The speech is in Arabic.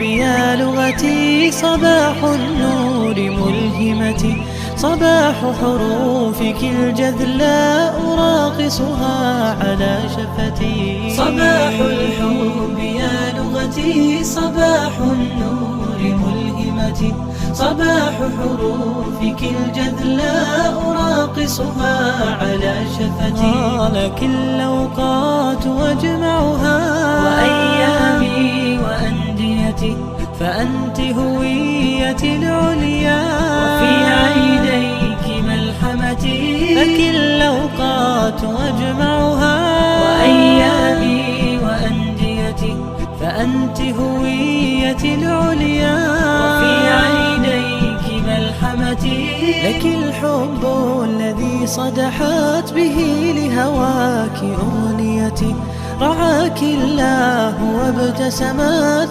يا لغتي صباح النور ملهمتي، صباح حروفك الجذلاء راقصها على شفتي. صباح الحب يا لغتي صباح النور ملهمتي، صباح حروفك الجذلاء راقصها على شفتي. لك الأوقات واجمعها وأيامي وأنديتي، فأنت هويتي العليا وفي عينيك ملحمتي. لك الأوقات واجمعها وأيامي وأنديتي، فأنت هويتي العليا وفي عينيك ملحمتي. لك الحب الذي صدحت به لهواك أغنيتي، رعاك الله وابتسمت